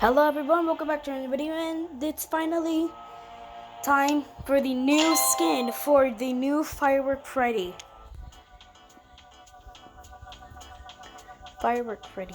Hello everyone, welcome back to another video, and it's finally time for the new skin for the new Firework Freddy. Firework Freddy,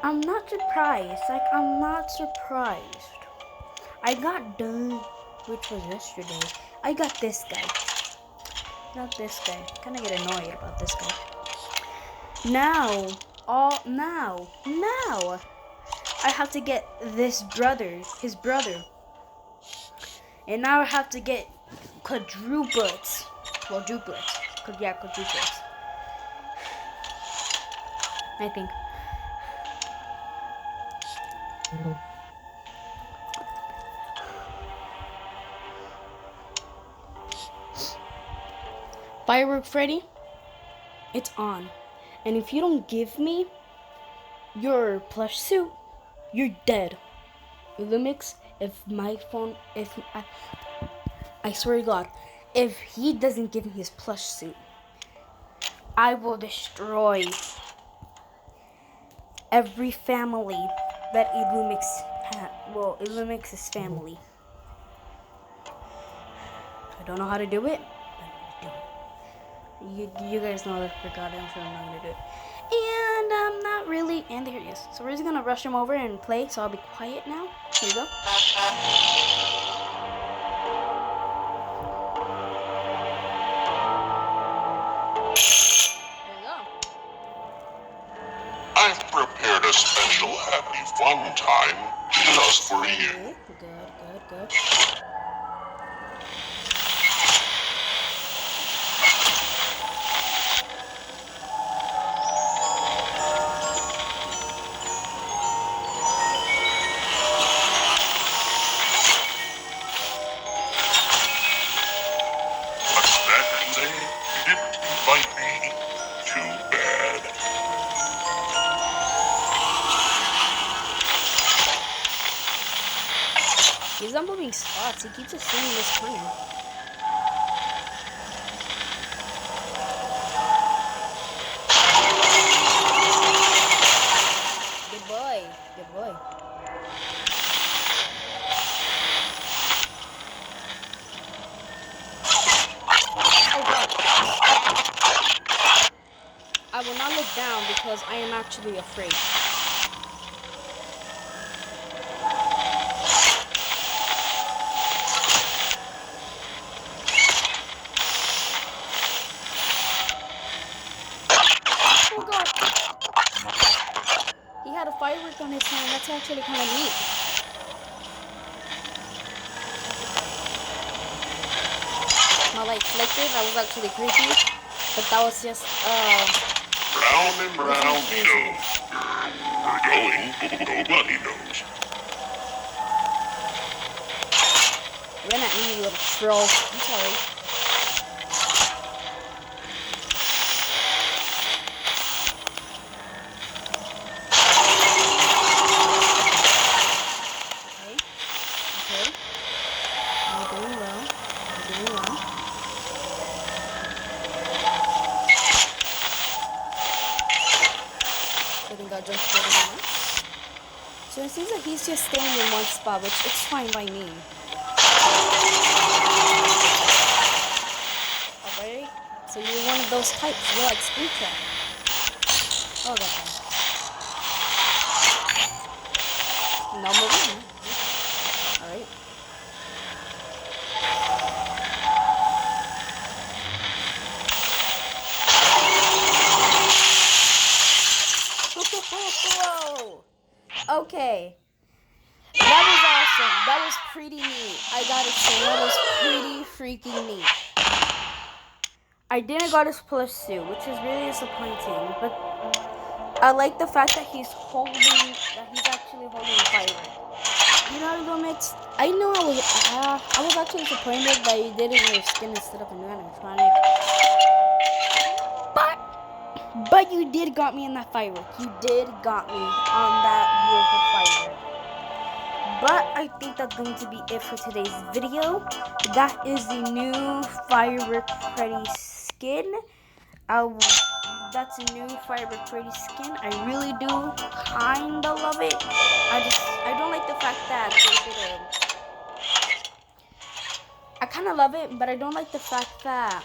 I'm not surprised, I'm not surprised. I got done, which was yesterday. I got this guy. Not this guy. Kinda get annoyed about this guy. Now, I have to get his brother. And now I have to get quadruplets. Quadruplets. I think. Firework Freddy, it's on. And if you don't give me your plush suit, you're dead. Lumix, I swear to God, if he doesn't give me his plush suit, I will destroy every family that Illumix Illumix's family. I don't know how to do it, but I'm gonna do it. You guys know that I forgot it, I'm sure I'm not gonna do it. And not really, and there he is. So we're just gonna rush him over and play, so I'll be quiet now. Here we go. I've prepared a special happy fun time just for you. Good. What's that you say? You didn't invite me? Too bad. He's not moving spots. He keeps just staying in this corner. Good boy. Oh God. I will not look down because I am actually afraid. Oh God. He had a firework on his hand. That's actually kind of neat. My light flickered. That was actually creepy. But that was just, Round and round we go. We're going, nobody knows. Run at me, you little troll. I'm sorry. Okay. You're doing well. I think I just did it once. So it seems like he's just staying in one spot, which it's fine by me. Alright, so you're one of those types. You're like Springtrap. Oh God. No moving. Alright. Whoa! Okay. That was awesome. That was pretty neat. I gotta say, that was pretty freaking neat. I didn't got his plush suit, which is really disappointing, but I like the fact that he's actually holding a firework. You know, Lumix, I was actually disappointed that you did it in your skin instead of a new animatronic. But you did got me in that firework. You did got me on that beautiful firework. But I think that's going to be it for today's video. That is the new Firework Freddy skin. I will that's a new firework Freddy skin. I really do kinda love it. I don't like the fact that they did I kinda love it, but I don't like the fact that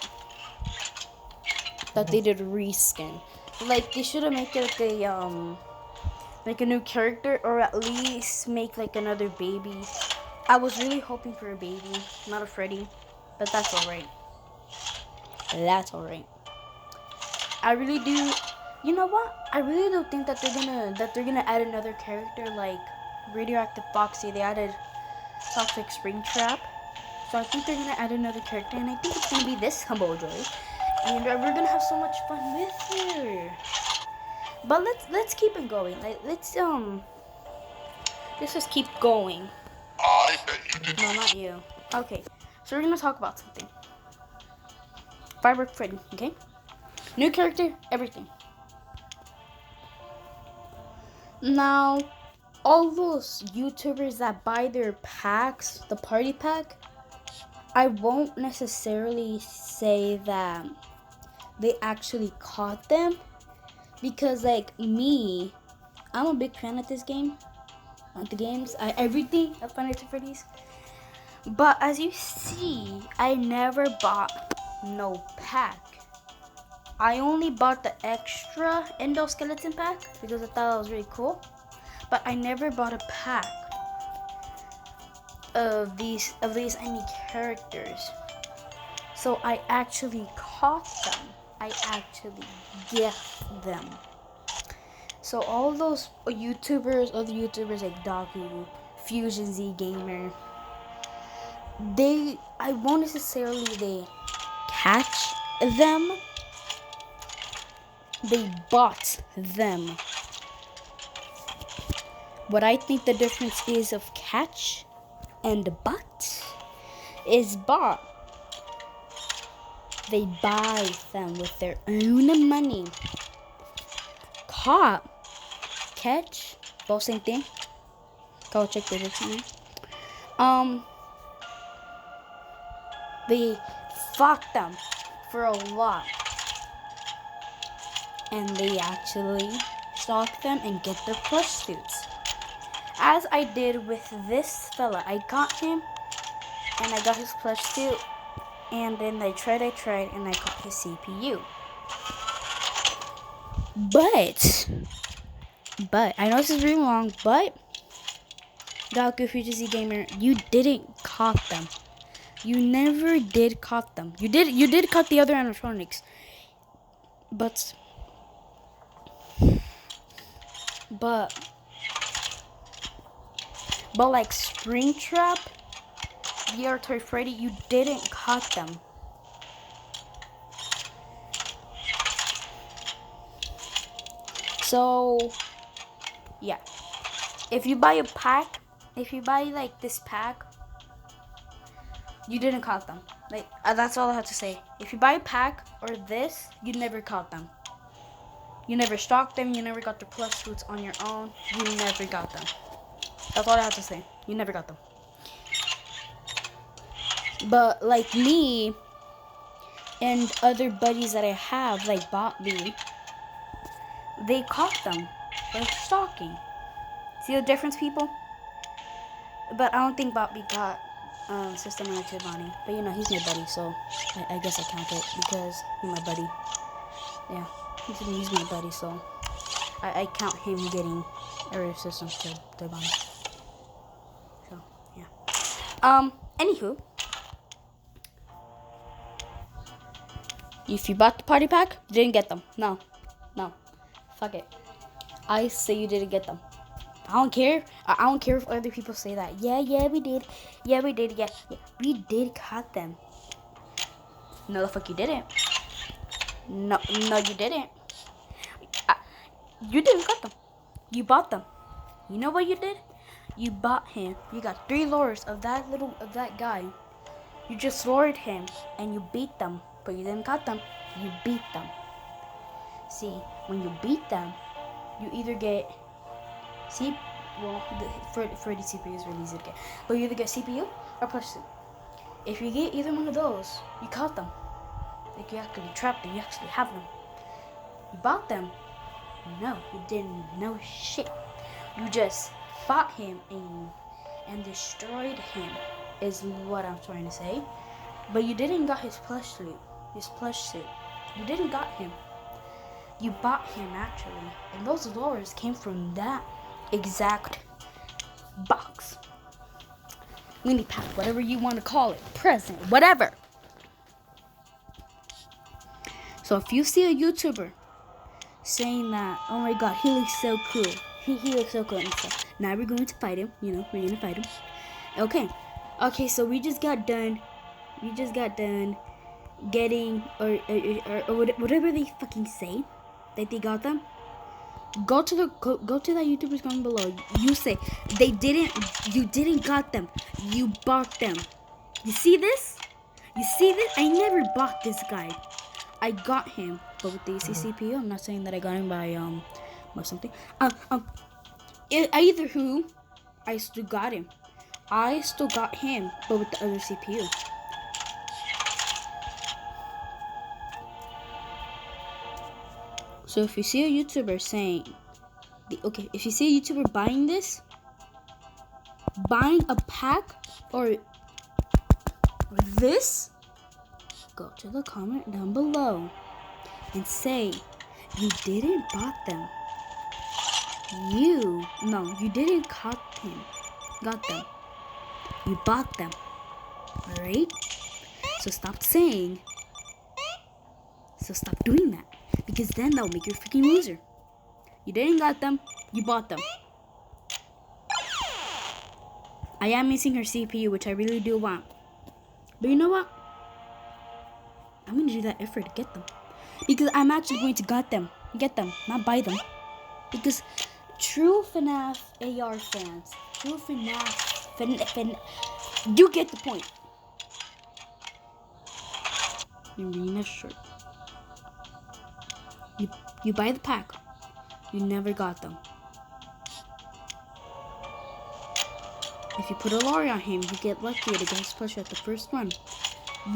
they did a reskin. Like they should have made it like a new character, or at least make like another baby. I was really hoping for a baby, not a Freddy, but that's alright. That's alright. I really do. You know what? I really do think that they're gonna add another character like Radioactive Foxy. They added Toxic Springtrap, so I think they're gonna add another character, and I think it's gonna be this Humble Joy, and we're gonna have so much fun with her. But let's keep it going. Like let's just keep going. I bet you did. No, not you. Okay, so we're gonna talk about something. Firework Freddy. Okay, new character, everything. Now, all those YouTubers that buy their packs, the party pack, I won't necessarily say that they actually caught them, because like me, I'm a big fan of this game, of the games, everything of Five Nights at Freddy's. But as you see, I never bought no pack. I only bought the extra endoskeleton pack because I thought it was really cool. But I never bought a pack of these enemy characters. So I actually caught them. I actually get them. So all those YouTubers, other YouTubers like Dogu, Fusion Z Gamer, I won't necessarily catch them. They bought them. What I think the difference is of catch and bought is bought. They buy them with their own money. Caught, catch, both same thing. Go check the dictionary. They fought them for a lot. And they actually stalk them and get their plush suits. As I did with this fella. I got him and I got his plush suit, and then I tried and I got his CPU. But I know this is really long, but Doku Fuji Gamer, you didn't caught them. You never did caught them. You did caught the other animatronics. But like Springtrap, VR Toy Freddy, you didn't caught them. So yeah, if you buy a pack, if you buy like this pack, you didn't caught them. Like that's all I have to say. If you buy a pack or this, you never caught them. You never stalked them. You never got their plush suits on your own. You never got them. That's all I have to say. You never got them. But like me and other buddies that I have, like Botby, they caught them. They're stalking. See the difference, people? But I don't think Botby got System Limited Bonnie. But you know, he's my buddy, so I guess I count it because he's my buddy. Yeah, he's my buddy, so I count him getting a System to Bonnie. So yeah. Anywho, if you bought the party pack, you didn't get them. No. Fuck it. I say you didn't get them. I don't care. I don't care if other people say that. Yeah, we did. Yeah, we did. Yeah, we did cut them. No, the fuck you didn't. No, you didn't. You didn't cut them. You bought them. You know what you did? You bought him. You got 3 lures of that guy. You just lured him and you beat them, but you didn't cut them. You beat them. See, when you beat them, you either get Freddy CPU is really easy to get, but you either get CPU or plush suit. If you get either one of those, you caught them. Like you actually trapped them. You actually have them. You bought them. No, you didn't know shit. You just fought him and destroyed him, is what I'm trying to say. But you didn't got his plush suit. You didn't got him. You bought him actually. And those lures came from that exact box. Mini pack, whatever you want to call it. Present, whatever. So if you see a YouTuber saying that, oh my god, he looks so cool. He looks so cool and stuff. Now we're going to fight him. We're going to fight him. Okay, so we just got done getting, or whatever they fucking say that they got them. Go to that YouTuber's comment below. You say, you didn't got them. You bought them. You see this? I never bought this guy. I got him, but with the AC CPU. I'm not saying that I got him by or something. Either who, I still got him. I still got him, but with the other CPU. So if you see a YouTuber saying, if you see a YouTuber buying a pack or this, go to the comment down below and say you didn't bought them. You didn't got them. You bought them. Alright? So stop doing that. Because then that'll make you a freaking loser. You didn't got them, you bought them. I am missing her CPU, which I really do want. But you know what? I'm going to do that effort to get them. Because I'm actually going to get them, not buy them. Because true FNAF AR fans, true FNAF, you get the point. Arena shirt. You buy the pack. You never got them. If you put a lorry on him, you get lucky to get push at the first one.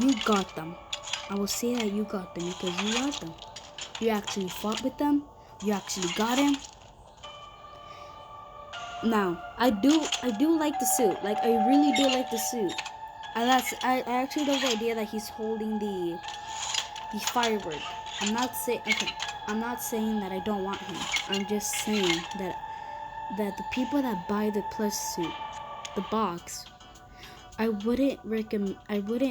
You got them. I will say that you got them because you got them. You actually fought with them. You actually got him. Now, I do like the suit. Like, I really do like the suit. I actually love the idea that he's holding the firework. I'm not saying that I don't want him. I'm just saying that the people that buy the plush suit, the box, I wouldn't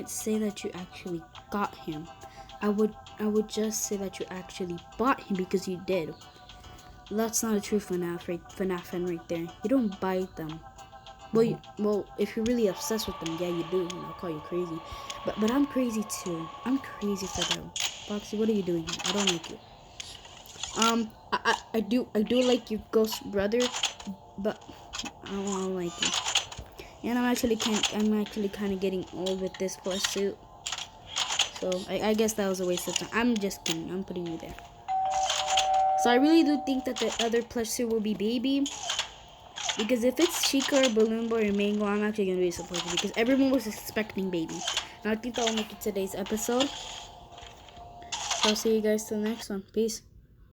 say that you actually got him. I would just say that you actually bought him because you did. That's not a true FNAF fan right there. You don't buy them. Well, if you're really obsessed with them, yeah, you do. I'll call you crazy. But I'm crazy too. I'm crazy for them. Foxy, what are you doing here? I don't like you. I do like your ghost brother, but I don't like you. And I'm actually kind of getting old with this plush suit. So I guess that was a waste of time. I'm just kidding. I'm putting you there. So I really do think that the other plush suit will be Baby. Because if it's Chica or Balloon Boy or Mango, I'm actually going to be disappointed. Because everyone was expecting Baby. And I think that will make it today's episode. So I'll see you guys till the next one. Peace.